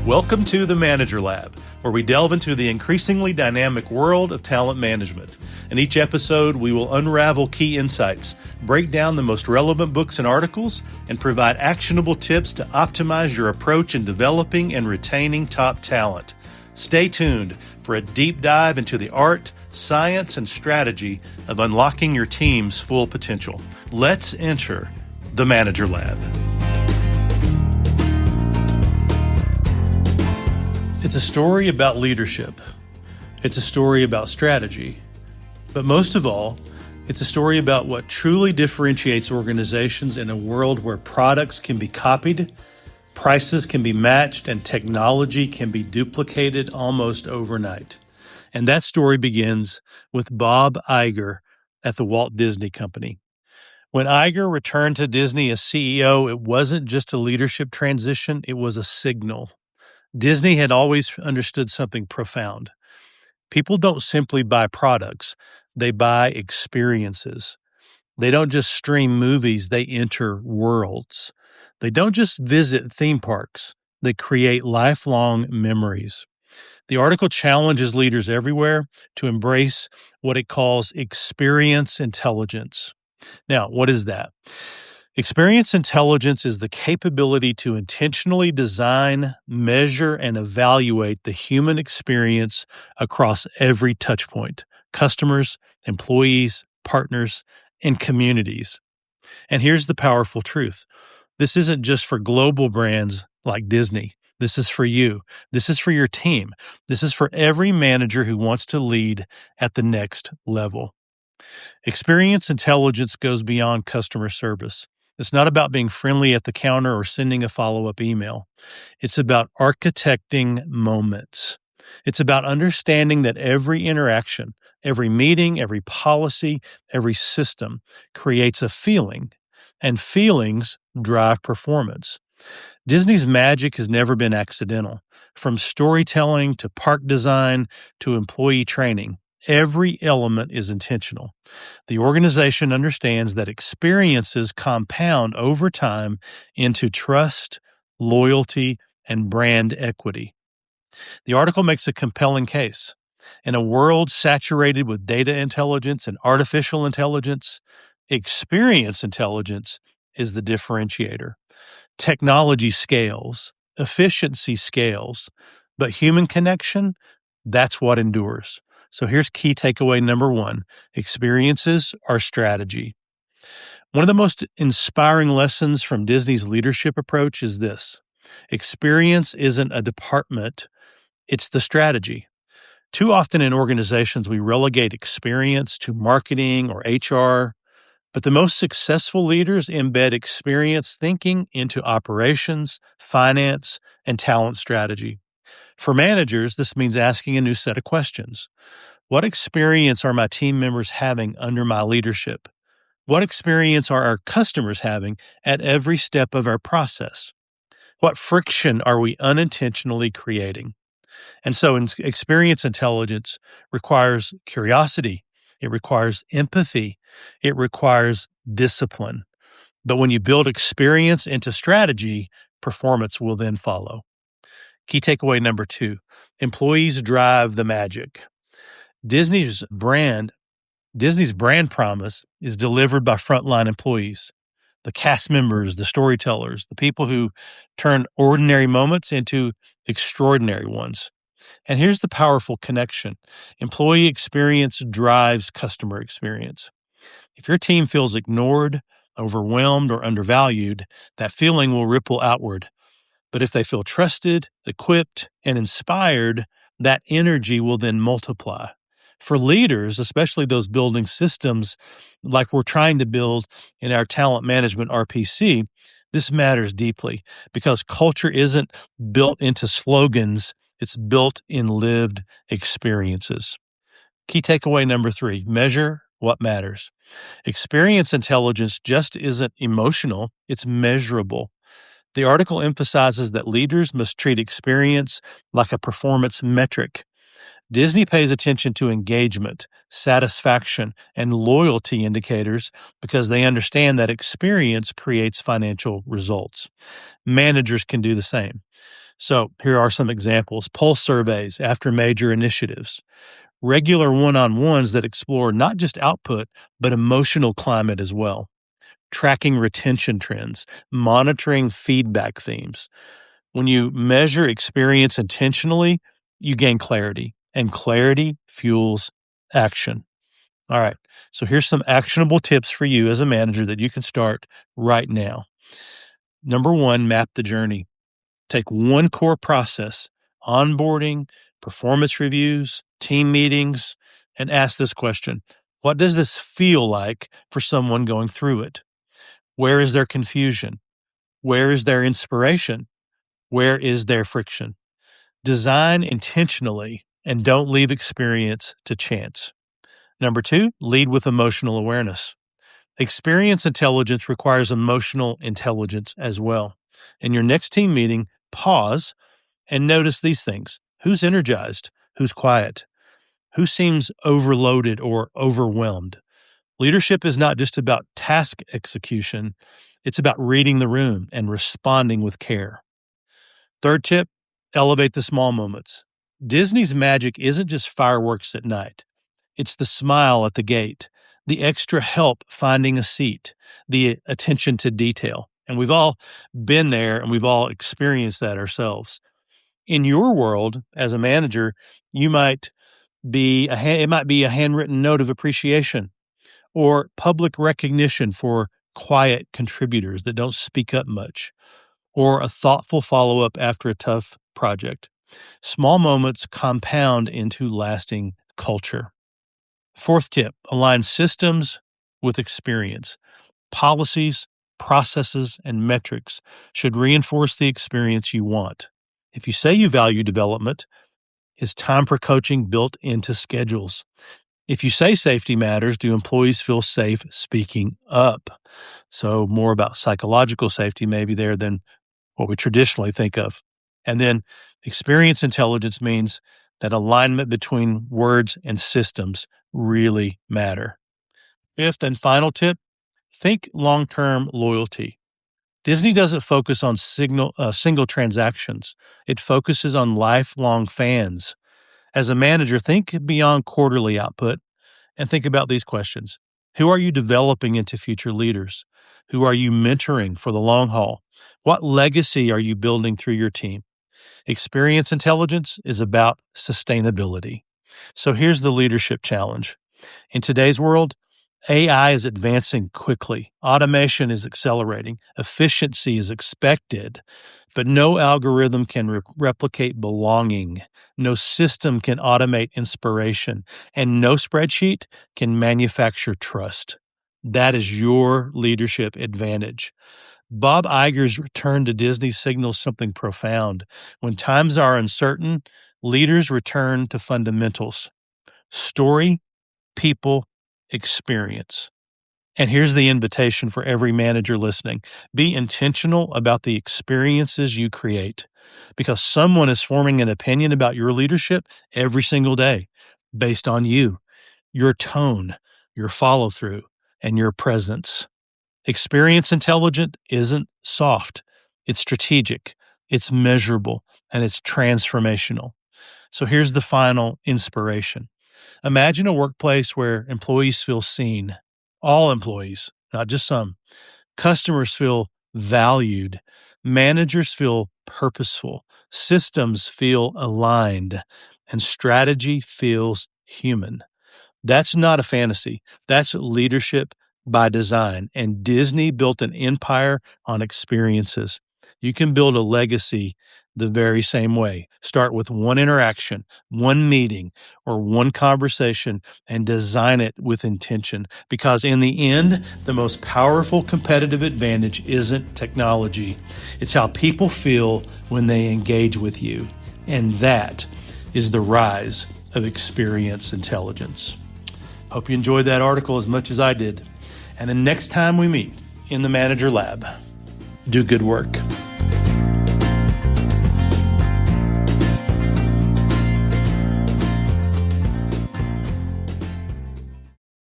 Welcome to the Manager Lab, where we delve into the increasingly dynamic world of talent management. In each episode, we will unravel key insights, break down the most relevant books and articles, and provide actionable tips to optimize your approach in developing and retaining top talent. Stay tuned for a deep dive into the art, science, and strategy of unlocking your team's full potential. Let's enter the Manager Lab. It's a story about leadership. It's a story about strategy. But most of all, it's a story about what truly differentiates organizations in a world where products can be copied, prices can be matched, and technology can be duplicated almost overnight. And that story begins with Bob Iger at the Walt Disney Company. When Iger returned to Disney as CEO, it wasn't just a leadership transition, it was a signal. Disney had always understood something profound. People don't simply buy products, they buy experiences. They don't just stream movies, they enter worlds. They don't just visit theme parks, they create lifelong memories. The article challenges leaders everywhere to embrace what it calls experience intelligence. Now, what is that? Experience intelligence is the capability to intentionally design, measure, and evaluate the human experience across every touchpoint: customers, employees, partners, and communities. And here's the powerful truth. This isn't just for global brands like Disney. This is for you. This is for your team. This is for every manager who wants to lead at the next level. Experience intelligence goes beyond customer service. It's not about being friendly at the counter or sending a follow-up email. It's about architecting moments. It's about understanding that every interaction, every meeting, every policy, every system creates a feeling, and feelings drive performance. Disney's magic has never been accidental. From storytelling to park design to employee training, every element is intentional. The organization understands that experiences compound over time into trust, loyalty, and brand equity. The article makes a compelling case. In a world saturated with data intelligence and artificial intelligence, experience intelligence is the differentiator. Technology scales, efficiency scales, but human connection, that's what endures. So here's key takeaway number one. Experiences are strategy. One of the most inspiring lessons from Disney's leadership approach is this. Experience isn't a department, it's the strategy. Too often in organizations, we relegate experience to marketing or HR, but the most successful leaders embed experience thinking into operations, finance, and talent strategy. For managers, this means asking a new set of questions. What experience are my team members having under my leadership? What experience are our customers having at every step of our process? What friction are we unintentionally creating? And so experience intelligence requires curiosity. It requires empathy. It requires discipline. But when you build experience into strategy, performance will then follow. Key takeaway number two, employees drive the magic. Disney's brand promise is delivered by frontline employees, the cast members, the storytellers, the people who turn ordinary moments into extraordinary ones. And here's the powerful connection. Employee experience drives customer experience. If your team feels ignored, overwhelmed, or undervalued, that feeling will ripple outward. But if they feel trusted, equipped, and inspired, that energy will then multiply. For leaders, especially those building systems like we're trying to build in our talent management RPC, this matters deeply because culture isn't built into slogans, it's built in lived experiences. Key takeaway number three, measure what matters. Experience intelligence just isn't emotional, it's measurable. The article emphasizes that leaders must treat experience like a performance metric. Disney pays attention to engagement, satisfaction, and loyalty indicators because they understand that experience creates financial results. Managers can do the same. So here are some examples: pulse surveys after major initiatives, regular one-on-ones that explore not just output, but emotional climate as well, tracking retention trends, monitoring feedback themes. When you measure experience intentionally, you gain clarity, and clarity fuels action. All right, so here's some actionable tips for you as a manager that you can start right now. Number one, map the journey. Take one core process: onboarding, performance reviews, team meetings, and ask this question: what does this feel like for someone going through it? Where is their confusion? Where is their inspiration? Where is their friction? Design intentionally and don't leave experience to chance. Number two, lead with emotional awareness. Experience intelligence requires emotional intelligence as well. In your next team meeting, pause and notice these things. Who's energized? Who's quiet? Who seems overloaded or overwhelmed? Leadership is not just about task execution. It's about reading the room and responding with care. Third tip, elevate the small moments. Disney's magic isn't just fireworks at night. It's the smile at the gate, the extra help finding a seat, the attention to detail. And we've all been there and we've all experienced that ourselves. In your world, as a manager, it might be a handwritten note of appreciation or public recognition for quiet contributors that don't speak up much, or a thoughtful follow-up after a tough project. Small moments compound into lasting culture. Fourth tip, align systems with experience. Policies, processes, and metrics should reinforce the experience you want. If you say you value development, is time for coaching built into schedules? If you say safety matters, do employees feel safe speaking up? So more about psychological safety maybe there than what we traditionally think of. And then experience intelligence means that alignment between words and systems really matter. Fifth and final tip, think long-term loyalty. Disney doesn't focus on single transactions. It focuses on lifelong fans. As a manager, think beyond quarterly output and think about these questions. Who are you developing into future leaders? Who are you mentoring for the long haul? What legacy are you building through your team? Experience intelligence is about sustainability. So here's the leadership challenge. In today's world, AI is advancing quickly. Automation is accelerating. Efficiency is expected. But no algorithm can replicate belonging. No system can automate inspiration. And no spreadsheet can manufacture trust. That is your leadership advantage. Bob Iger's return to Disney signals something profound. When times are uncertain, leaders return to fundamentals: story, people, experience. And here's the invitation for every manager listening. Be intentional about the experiences you create, because someone is forming an opinion about your leadership every single day based on you, your tone, your follow-through, and your presence. Experience intelligent isn't soft. It's strategic, it's measurable, and it's transformational. So here's the final inspiration. Imagine a workplace where employees feel seen. All employees, not just some. Customers feel valued. Managers feel purposeful. Systems feel aligned. And strategy feels human. That's not a fantasy. That's leadership by design. And Disney built an empire on experiences. You can build a legacy the very same way. Start with one interaction, one meeting, or one conversation, and design it with intention. Because in the end, the most powerful competitive advantage isn't technology. It's how people feel when they engage with you. And that is the rise of experience intelligence. Hope you enjoyed that article as much as I did. And the next time we meet in the Manager Lab, do good work.